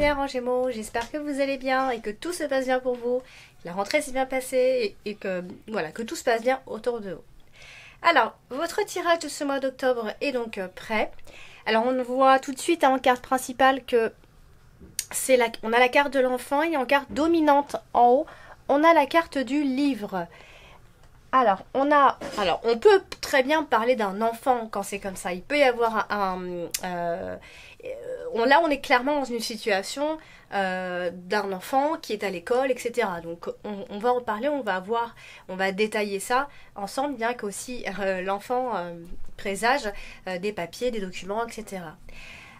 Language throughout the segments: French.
lunaire en Gémeaux, j'espère que vous allez bien et que tout se passe bien pour vous, que la rentrée s'est bien passée et que, voilà, que tout se passe bien autour de vous. Alors, votre tirage de ce mois d'octobre est donc prêt. Alors, on voit tout de suite en carte principale que on a la carte de l'enfant et en carte dominante en haut, on a la carte du livre. Alors, on peut très bien parler d'un enfant quand c'est comme ça. Il peut y avoir là, on est clairement dans une situation d'un enfant qui est à l'école, etc. Donc, on va en parler, on va détailler ça ensemble, bien qu'aussi l'enfant présage des papiers, des documents, etc.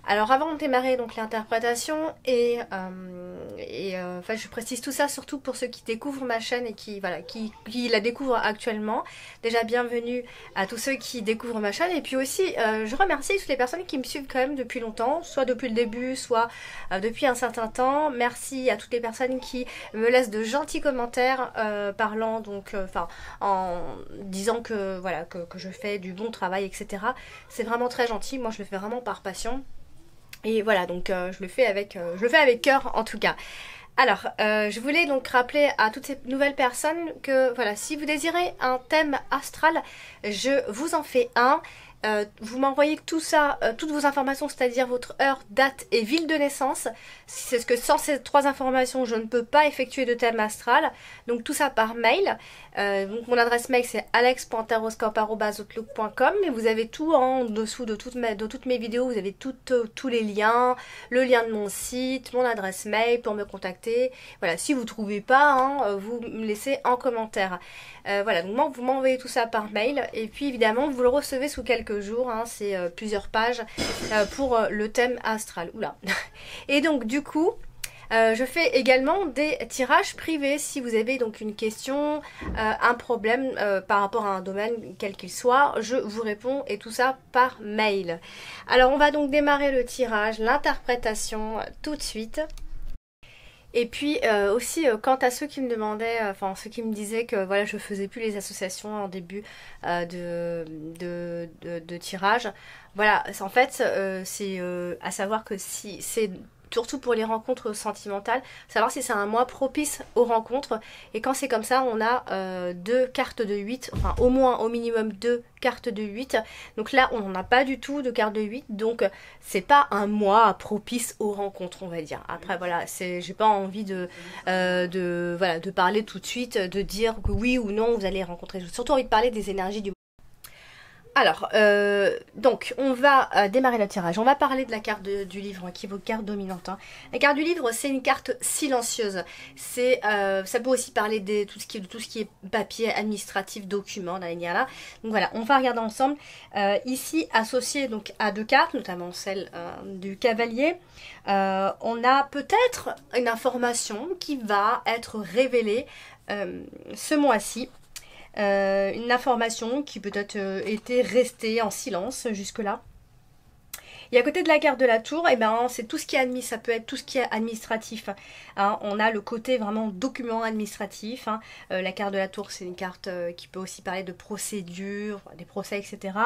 Alors avant de démarrer donc l'interprétation enfin je précise tout ça surtout pour ceux qui découvrent ma chaîne et qui la découvrent actuellement. Déjà bienvenue à tous ceux qui découvrent ma chaîne et puis aussi je remercie toutes les personnes qui me suivent quand même depuis longtemps, soit depuis le début, soit depuis un certain temps. Merci à toutes les personnes qui me laissent de gentils commentaires parlant donc en disant que voilà que je fais du bon travail, etc. C'est vraiment très gentil, moi je le fais vraiment par passion. Et voilà, donc je le fais avec cœur en tout cas. Alors, je voulais donc rappeler à toutes ces nouvelles personnes que voilà, si vous désirez un thème astral, je vous en fais un. Vous m'envoyez tout ça, toutes vos informations, c'est-à-dire votre heure, date et ville de naissance. C'est ce que sans ces trois informations, je ne peux pas effectuer de thème astral. Donc tout ça par mail. Donc mon adresse mail c'est alex.horoscope@outlook.com. Mais vous avez tout en dessous de toutes mes vidéos. Vous avez tous les liens, le lien de mon site, mon adresse mail pour me contacter. Voilà, si vous ne trouvez pas, hein, vous me laissez en commentaire. Voilà, donc vous m'envoyez tout ça par mail. Et puis évidemment, vous le recevez sous quelques jours, hein, c'est plusieurs pages pour le thème astral. Oula. Et donc du coup, je fais également des tirages privés si vous avez donc une question, un problème par rapport à un domaine quel qu'il soit, je vous réponds et tout ça par mail. Alors on va donc démarrer le tirage, l'interprétation tout de suite. Et puis aussi quant à ceux qui me demandaient, ceux qui me disaient que voilà je faisais plus les associations en début de tirage, voilà en fait c'est à savoir que si c'est surtout pour les rencontres sentimentales, savoir si c'est un mois propice aux rencontres. Et quand c'est comme ça, on a deux cartes de 8, enfin au moins, au minimum 2 cartes de 8. Donc là, on n'en a pas du tout de cartes de 8. Donc c'est pas un mois propice aux rencontres, on va dire. Après, voilà, j'ai pas envie de parler tout de suite, de dire que oui ou non, vous allez rencontrer. J'ai surtout envie de parler des énergies du mois. Alors, donc, on va démarrer le tirage. On va parler de la carte du livre, qui est votre carte dominante. Hein. La carte du livre, c'est une carte silencieuse. Ça peut aussi parler de tout ce qui est papier, administratif, documents, là. Donc voilà, on va regarder ensemble. Ici, associé donc à 2 cartes, notamment celle du cavalier, on a peut-être une information qui va être révélée ce mois-ci. Une information qui peut-être était restée en silence jusque-là. Et à côté de la carte de la tour, eh ben, c'est tout ce qui est ça peut être tout ce qui est administratif. Hein. On a le côté vraiment document administratif. Hein. La carte de la tour, c'est une carte qui peut aussi parler de procédures, des procès, etc.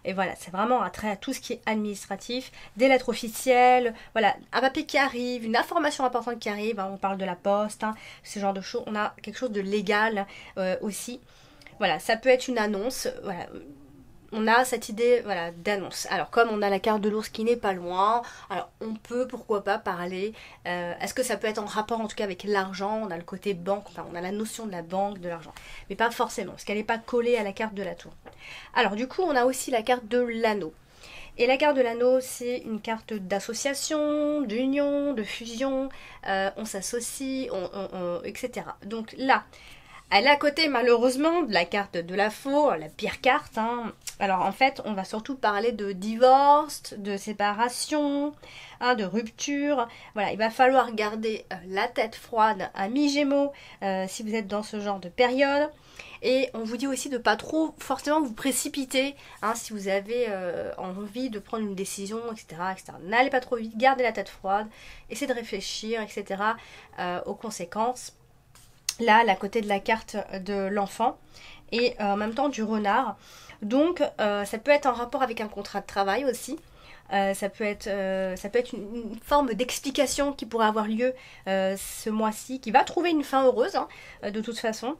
Et voilà, c'est vraiment un trait à tout ce qui est administratif. Des lettres officielles, voilà, un papier qui arrive, une information importante qui arrive. Hein. On parle de la poste, hein, ce genre de choses. On a quelque chose de légal aussi. Voilà, ça peut être une annonce, voilà, on a cette idée voilà, d'annonce. Alors comme on a la carte de l'ours qui n'est pas loin, alors on peut pourquoi pas parler, est-ce que ça peut être en rapport en tout cas avec l'argent, on a le côté banque, enfin on a la notion de la banque, de l'argent, mais pas forcément, parce qu'elle n'est pas collée à la carte de la tour. Alors du coup on a aussi la carte de l'anneau. Et la carte de l'anneau, c'est une carte d'association, d'union, de fusion, on s'associe, etc. Donc là, elle est à côté malheureusement de la carte de la faux, la pire carte. Hein. Alors en fait, on va surtout parler de divorce, de séparation, hein, de rupture. Voilà, il va falloir garder la tête froide à mi-gémeaux si vous êtes dans ce genre de période. Et on vous dit aussi de pas trop forcément vous précipiter hein, si vous avez envie de prendre une décision, etc. etc. N'allez pas trop vite, gardez la tête froide, essayez de réfléchir, etc. Aux conséquences. Là, à côté de la carte de l'enfant et en même temps du renard. Donc, ça peut être en rapport avec un contrat de travail aussi. Ça peut être une forme d'explication qui pourrait avoir lieu ce mois-ci, qui va trouver une fin heureuse, hein, de toute façon.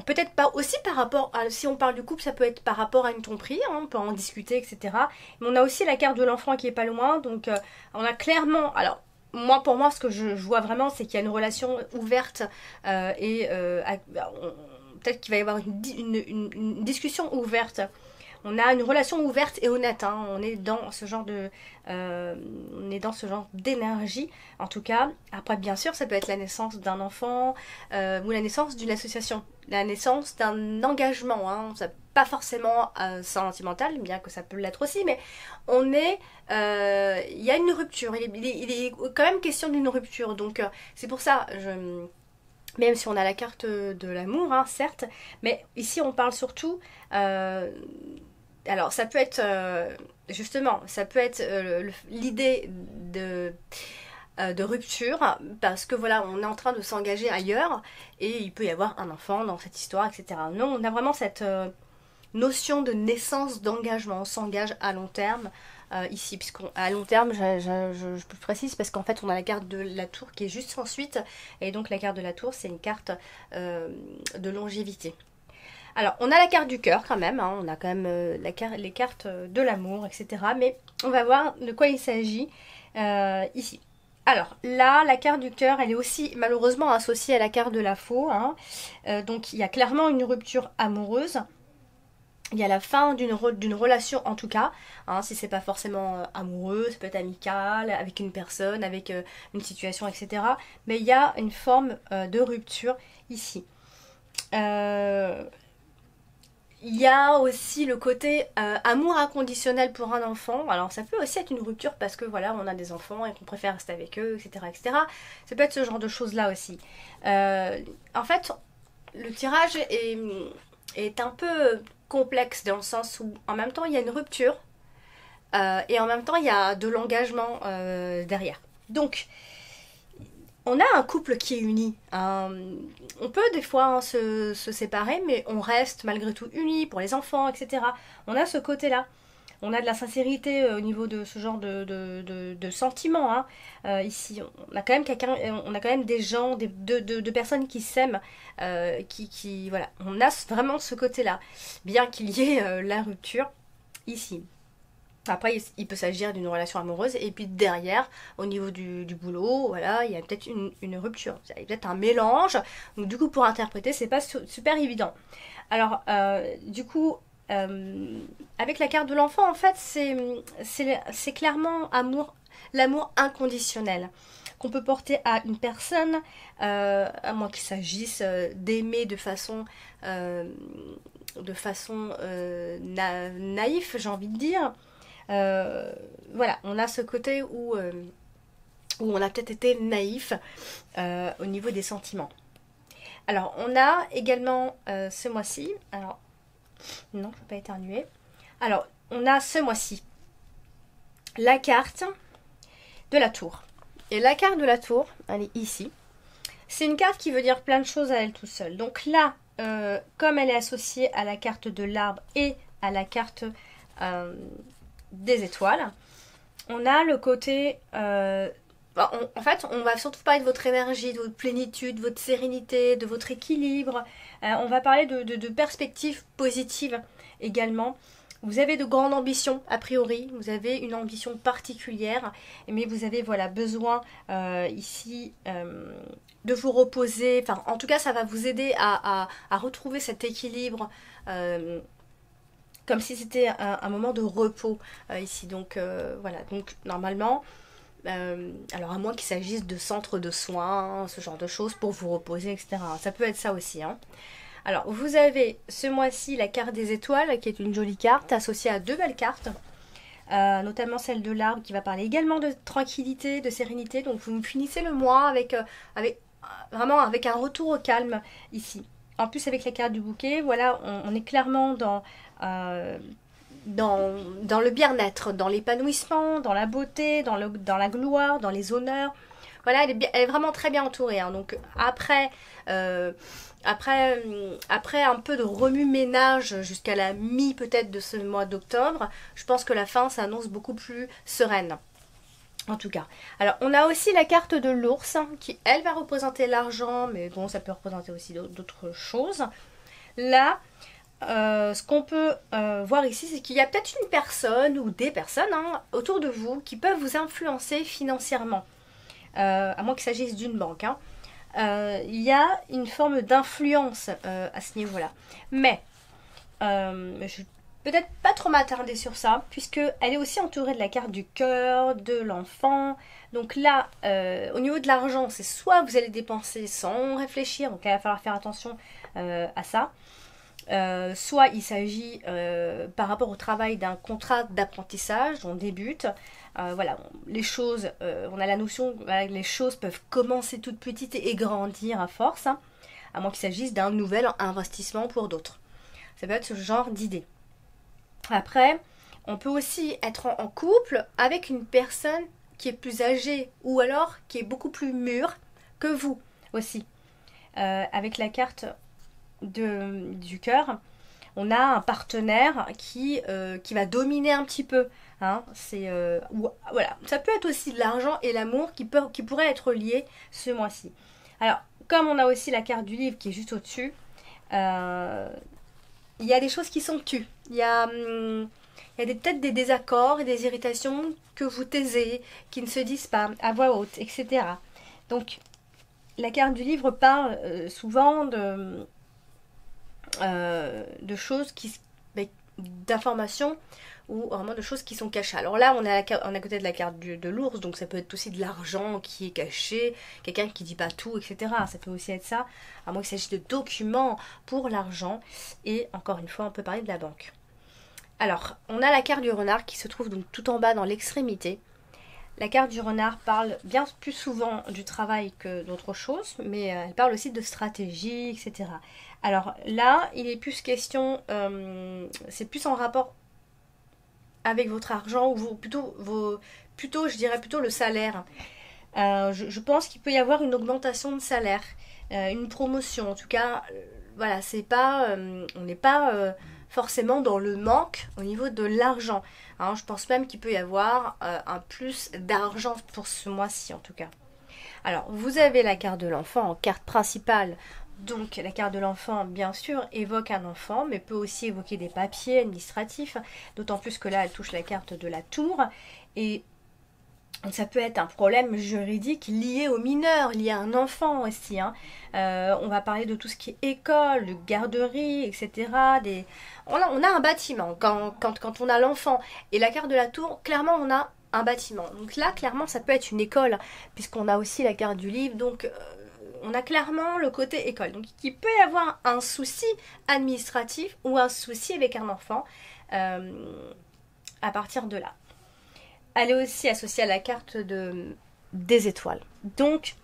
Peut-être pas aussi par rapport à, si on parle du couple, ça peut être par rapport à une tromperie, hein, on peut en discuter, etc. Mais on a aussi la carte de l'enfant qui est pas loin, donc on a clairement, alors moi pour moi ce que je vois vraiment c'est qu'il y a une relation ouverte peut-être qu'il va y avoir une discussion ouverte. On a une relation ouverte et honnête, hein. On est dans ce genre d'énergie, en tout cas. Après, bien sûr, ça peut être la naissance d'un enfant ou la naissance d'une association, la naissance d'un engagement, hein. Ça, pas forcément sentimental, bien que ça peut l'être aussi, mais il y a une rupture. Il est quand même question d'une rupture, donc c'est pour ça. Même si on a la carte de l'amour, hein, certes, mais ici on parle surtout alors ça peut être justement, ça peut être l'idée de rupture parce que voilà, on est en train de s'engager ailleurs et il peut y avoir un enfant dans cette histoire, etc. Non, on a vraiment cette notion de naissance d'engagement. On s'engage à long terme ici, puisqu'à long terme, je précise parce qu'en fait on a la carte de la tour qui est juste ensuite et donc la carte de la tour c'est une carte de longévité. Alors, on a la carte du cœur quand même, hein, on a quand même les cartes de l'amour, etc. Mais on va voir de quoi il s'agit ici. Alors, là, la carte du cœur, elle est aussi malheureusement associée à la carte de la faux, hein. Donc, il y a clairement une rupture amoureuse. Il y a la fin d'une relation en tout cas, hein, si c'est pas forcément amoureux, ça peut être amical, avec une personne, avec une situation, etc. Mais il y a une forme de rupture ici. Il y a aussi le côté amour inconditionnel pour un enfant. Alors ça peut aussi être une rupture parce que voilà, on a des enfants et qu'on préfère rester avec eux, etc., etc. Ça peut être ce genre de choses-là aussi. En fait, le tirage est un peu complexe dans le sens où en même temps il y a une rupture et en même temps il y a de l'engagement derrière. Donc on a un couple qui est uni. On peut des fois hein, se séparer, mais on reste malgré tout unis pour les enfants, etc. On a ce côté-là. On a de la sincérité au niveau de ce genre de sentiments. Hein. Ici, on a quand même on a quand même des gens, de personnes qui s'aiment, voilà. On a vraiment ce côté-là, bien qu'il y ait la rupture ici. Après, il peut s'agir d'une relation amoureuse et puis derrière, au niveau du boulot, voilà, il y a peut-être une rupture, il y a peut-être un mélange. Donc du coup, pour interpréter, c'est pas super évident. Alors, du coup, avec la carte de l'enfant, en fait, c'est clairement l'amour inconditionnel qu'on peut porter à une personne, à moins qu'il s'agisse d'aimer de façon naïf, j'ai envie de dire. Voilà, on a ce côté où on a peut-être été naïf au niveau des sentiments. Alors, on a également ce mois-ci, alors, non, je ne peux pas éternuer. Alors, on a ce mois-ci la carte de la tour. Et la carte de la tour, elle est ici. C'est une carte qui veut dire plein de choses à elle tout seule. Donc là, comme elle est associée à la carte de l'arbre et à la carte des étoiles, on a le côté en fait on va surtout parler de votre énergie, de votre plénitude, de votre sérénité, de votre équilibre. On va parler de perspectives positives également. Vous avez de grandes ambitions a priori, vous avez une ambition particulière, mais vous avez voilà besoin ici de vous reposer. Enfin, en tout cas ça va vous aider à retrouver cet équilibre comme si c'était un moment de repos ici. Donc voilà, donc normalement, alors à moins qu'il s'agisse de centres de soins, ce genre de choses pour vous reposer, etc. Ça peut être ça aussi. Hein. Alors vous avez ce mois-ci la carte des étoiles qui est une jolie carte associée à deux belles cartes. Notamment celle de l'arbre qui va parler également de tranquillité, de sérénité. Donc vous finissez le mois vraiment avec un retour au calme ici. En plus avec la carte du bouquet, voilà, on est clairement dans le bien-être, dans l'épanouissement, dans la beauté, dans la gloire, dans les honneurs. Voilà, elle est vraiment très bien entourée. Hein. Donc après, après un peu de remue-ménage jusqu'à la mi peut-être de ce mois d'octobre, je pense que la fin s'annonce beaucoup plus sereine. En tout cas. Alors, on a aussi la carte de l'ours qui, elle, va représenter l'argent, mais bon, ça peut représenter aussi d'autres choses. Là, ce qu'on peut voir ici, c'est qu'il y a peut-être une personne ou des personnes autour de vous qui peuvent vous influencer financièrement, à moins qu'il s'agisse d'une banque. Hein. Il y a une forme d'influence à ce niveau-là. Mais, je peut-être pas trop m'attarder sur ça, puisque elle est aussi entourée de la carte du cœur, de l'enfant. Donc là, au niveau de l'argent, c'est soit vous allez dépenser sans réfléchir, donc il va falloir faire attention à ça. Soit il s'agit par rapport au travail d'un contrat d'apprentissage, on débute. Voilà, les choses, on a la notion que les choses peuvent commencer toutes petites et grandir à force, hein, à moins qu'il s'agisse d'un nouvel investissement pour d'autres. Ça peut être ce genre d'idée. Après, on peut aussi être en couple avec une personne qui est plus âgée ou alors qui est beaucoup plus mûre que vous aussi. Avec la carte du cœur, on a un partenaire qui va dominer un petit peu. Hein. Voilà. Ça peut être aussi de l'argent et l'amour qui pourraient être liés ce mois-ci. Alors, comme on a aussi la carte du livre qui est juste au-dessus, il y a des choses qui sont tues. Il y a peut-être des désaccords et des irritations que vous taisez, qui ne se disent pas à voix haute, etc. Donc, la carte du livre parle souvent de choses d'informations ou vraiment de choses qui sont cachées. Alors là, on est à côté de la carte de l'ours, donc ça peut être aussi de l'argent qui est caché, quelqu'un qui dit pas tout, etc. Ça peut aussi être ça, à moins qu'il s'agisse de documents pour l'argent. Et encore une fois, on peut parler de la banque. Alors, on a la carte du renard qui se trouve donc tout en bas dans l'extrémité. La carte du renard parle bien plus souvent du travail que d'autres choses, mais elle parle aussi de stratégie, etc. Alors là, il est plus question, c'est plus en rapport avec votre argent, ou plutôt, je dirais plutôt le salaire. Je pense qu'il peut y avoir une augmentation de salaire, une promotion. En tout cas, voilà, c'est pas, on n'est pas forcément dans le manque au niveau de l'argent. Hein, je pense même qu'il peut y avoir un plus d'argent pour ce mois-ci en tout cas. Alors, vous avez la carte de l'enfant en carte principale. Donc, la carte de l'enfant, bien sûr, évoque un enfant, mais peut aussi évoquer des papiers administratifs, d'autant plus que là, elle touche la carte de la tour. Et ça peut être un problème juridique lié aux mineurs, lié à un enfant aussi. Hein. On va parler de tout ce qui est école, de garderie, etc. On a un bâtiment. Quand on a l'enfant et la carte de la tour, clairement, on a un bâtiment. Donc là, clairement, ça peut être une école, puisqu'on a aussi la carte du livre. Donc, on a clairement le côté école. Donc, il peut y avoir un souci administratif ou un souci avec un enfant à partir de là. Elle est aussi associée à la carte des étoiles. Donc,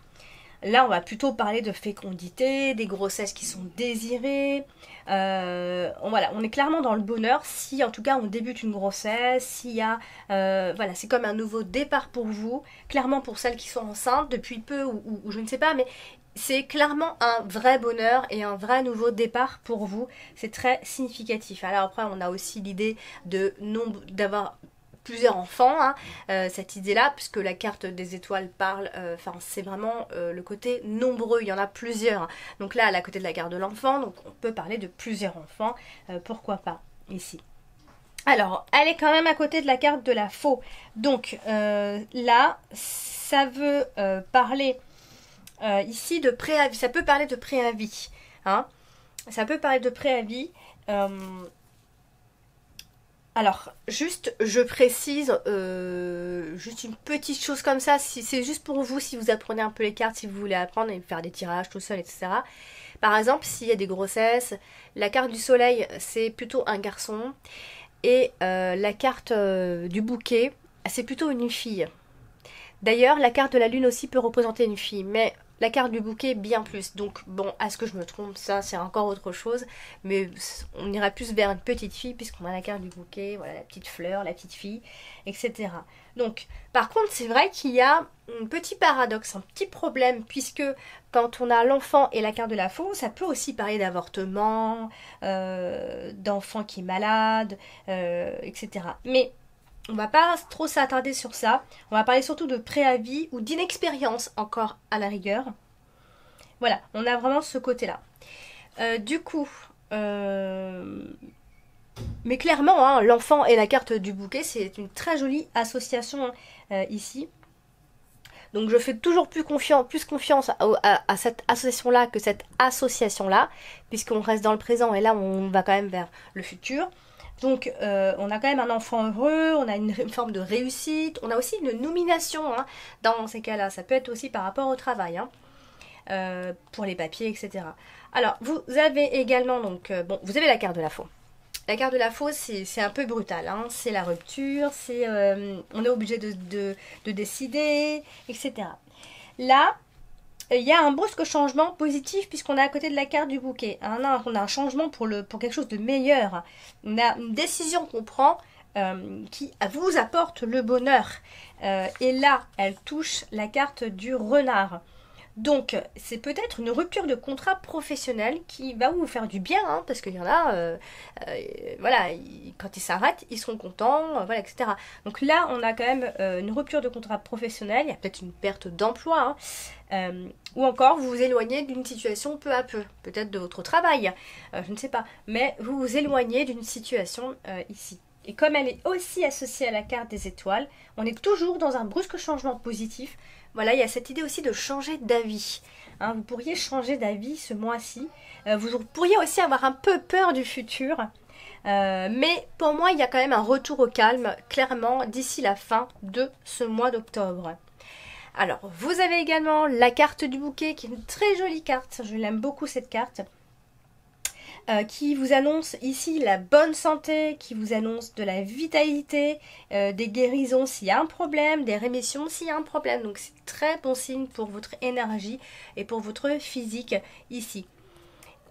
là, on va plutôt parler de fécondité, des grossesses qui sont désirées. Voilà, on est clairement dans le bonheur si, en tout cas, on débute une grossesse, s'il y a... voilà, c'est comme un nouveau départ pour vous. Clairement, pour celles qui sont enceintes depuis peu ou je ne sais pas, mais c'est clairement un vrai bonheur et un vrai nouveau départ pour vous. C'est très significatif. Alors après, on a aussi l'idée d'avoir plusieurs enfants, hein, cette idée-là, puisque la carte des étoiles parle, c'est vraiment le côté nombreux, il y en a plusieurs. Donc là, elle est à côté de la carte de l'enfant, donc on peut parler de plusieurs enfants, pourquoi pas, ici. Alors, elle est quand même à côté de la carte de la faux. Donc là, ça veut parler ici de préavis, ça peut parler de préavis, hein. Ça peut parler de préavis. Alors, juste, je précise, juste une petite chose comme ça, si c'est juste pour vous, si vous apprenez un peu les cartes, si vous voulez apprendre et faire des tirages tout seul, etc. Par exemple, s'il y a des grossesses, la carte du soleil, c'est plutôt un garçon, et la carte du bouquet, c'est plutôt une fille. D'ailleurs, la carte de la lune aussi peut représenter une fille, mais la carte du bouquet bien plus. Donc bon, est-ce que je me trompe? Ça, c'est encore autre chose. Mais on ira plus vers une petite fille puisqu'on a la carte du bouquet, voilà, la petite fleur, la petite fille, etc. Donc, par contre, c'est vrai qu'il y a un petit paradoxe, un petit problème, puisque quand on a l'enfant et la carte de la faux, ça peut aussi parler d'avortement, d'enfant qui est malade, etc. Mais on va pas trop s'attarder sur ça. On va parler surtout de préavis ou d'inexpérience encore à la rigueur. Voilà, on a vraiment ce côté-là. Du coup, mais clairement, hein, l'enfant et la carte du bouquet, c'est une très jolie association ici. Donc je fais toujours plus confiance à cette association-là que cette association-là, puisqu'on reste dans le présent et là on va quand même vers le futur. Donc on a quand même un enfant heureux, on a une forme de réussite, on a aussi une nomination hein, dans ces cas-là. Ça peut être aussi par rapport au travail, hein, pour les papiers, etc. Alors vous avez également donc bon, vous avez la carte de la faux. La carte de la faux, c'est un peu brutal, hein. C'est la rupture, c'est on est obligé de décider, etc. Là, il y a un brusque changement positif puisqu'on est à côté de la carte du bouquet. Hein. Là, on a un changement pour quelque chose de meilleur. On a une décision qu'on prend qui vous apporte le bonheur. Et là, elle touche la carte du renard. Donc, c'est peut-être une rupture de contrat professionnel qui va vous faire du bien, hein, parce qu'il y en a, voilà, quand ils s'arrêtent, ils seront contents, voilà, etc. Donc là, on a quand même une rupture de contrat professionnel, il y a peut-être une perte d'emploi, hein, ou encore vous vous éloignez d'une situation peu à peu, peut-être de votre travail, je ne sais pas, mais vous vous éloignez d'une situation ici. Et comme elle est aussi associée à la carte des étoiles, on est toujours dans un brusque changement positif. Voilà, il y a cette idée aussi de changer d'avis. Hein, vous pourriez changer d'avis ce mois-ci. Vous pourriez aussi avoir un peu peur du futur. Mais pour moi, il y a quand même un retour au calme, clairement, d'ici la fin de ce mois d'octobre. Alors, vous avez également la carte du bouquet, qui est une très jolie carte. Je l'aime beaucoup, cette carte. Qui vous annonce ici la bonne santé, qui vous annonce de la vitalité, des guérisons s'il y a un problème, des rémissions s'il y a un problème. Donc c'est très bon signe pour votre énergie et pour votre physique ici.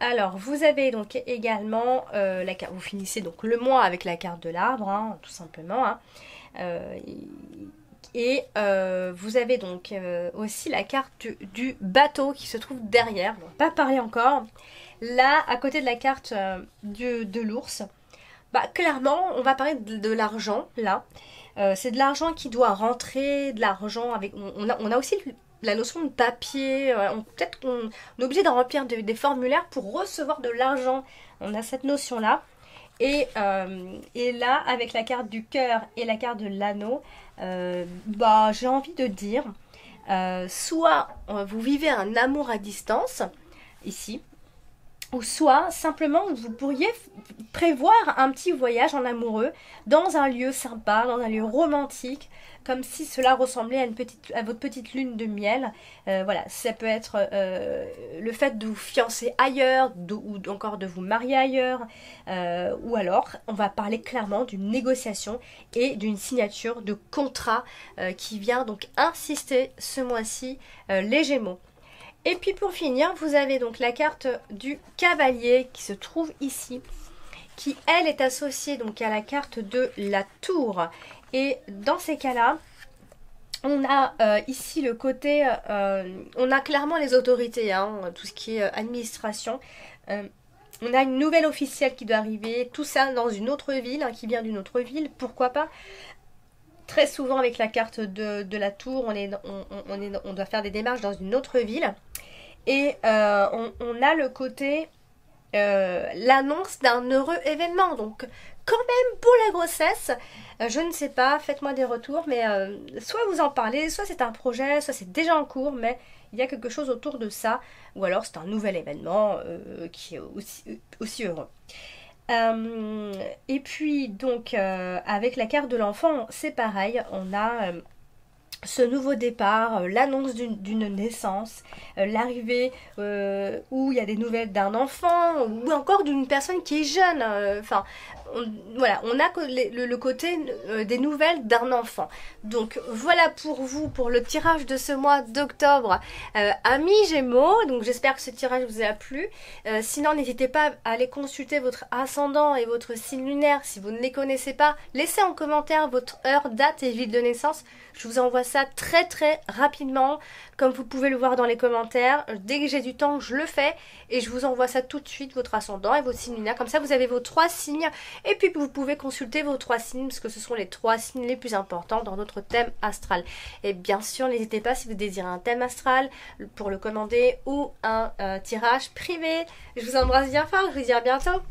Alors vous avez donc également la carte, vous finissez donc le mois avec la carte de l'arbre, hein, tout simplement. Hein. Et vous avez donc aussi la carte du bateau qui se trouve derrière. On va pas parler encore. Là, à côté de la carte de l'ours, bah, clairement, on va parler de l'argent, là. C'est de l'argent qui doit rentrer, de l'argent avec... On a aussi la notion de papier. Peut-être qu'on est obligé de remplir des formulaires pour recevoir de l'argent. On a cette notion-là. Et là, avec la carte du cœur et la carte de l'anneau, bah, j'ai envie de dire, soit vous vivez un amour à distance, ici, ou soit simplement vous pourriez prévoir un petit voyage en amoureux dans un lieu sympa, dans un lieu romantique, comme si cela ressemblait à votre petite lune de miel. Voilà, ça peut être le fait de vous fiancer ailleurs, ou encore de vous marier ailleurs, ou alors on va parler clairement d'une négociation et d'une signature de contrat qui vient donc insister ce mois-ci les Gémeaux. Et puis pour finir, vous avez donc la carte du cavalier qui se trouve ici, qui elle est associée donc à la carte de la tour. Et dans ces cas-là, on a ici le côté, on a clairement les autorités, hein, tout ce qui est administration. On a une nouvelle officielle qui doit arriver, tout ça dans une autre ville, hein, qui vient d'une autre ville, pourquoi pas. Très souvent avec la carte de la tour, on doit faire des démarches dans une autre ville. Et on a le côté, l'annonce d'un heureux événement. Donc quand même pour la grossesse, je ne sais pas, faites-moi des retours. Mais soit vous en parlez, soit c'est un projet, soit c'est déjà en cours. Mais il y a quelque chose autour de ça. Ou alors c'est un nouvel événement qui est aussi heureux. Et puis donc avec la carte de l'enfant c'est pareil, on a ce nouveau départ, l'annonce d'une naissance, l'arrivée où il y a des nouvelles d'un enfant ou encore d'une personne qui est jeune. Enfin, voilà, on a le côté des nouvelles d'un enfant. Donc voilà pour vous, pour le tirage de ce mois d'octobre, amis Gémeaux. Donc j'espère que ce tirage vous a plu. Sinon, n'hésitez pas à aller consulter votre ascendant et votre signe lunaire si vous ne les connaissez pas. Laissez en commentaire votre heure, date et ville de naissance. Je vous envoie ça très très rapidement, comme vous pouvez le voir dans les commentaires. Dès que j'ai du temps, je le fais et je vous envoie ça tout de suite, votre ascendant et votre signe lunaire. Comme ça, vous avez vos 3 signes et puis vous pouvez consulter vos 3 signes parce que ce sont les 3 signes les plus importants dans notre thème astral. Et bien sûr, n'hésitez pas si vous désirez un thème astral pour le commander ou un tirage privé. Je vous embrasse bien fort, je vous dis à bientôt.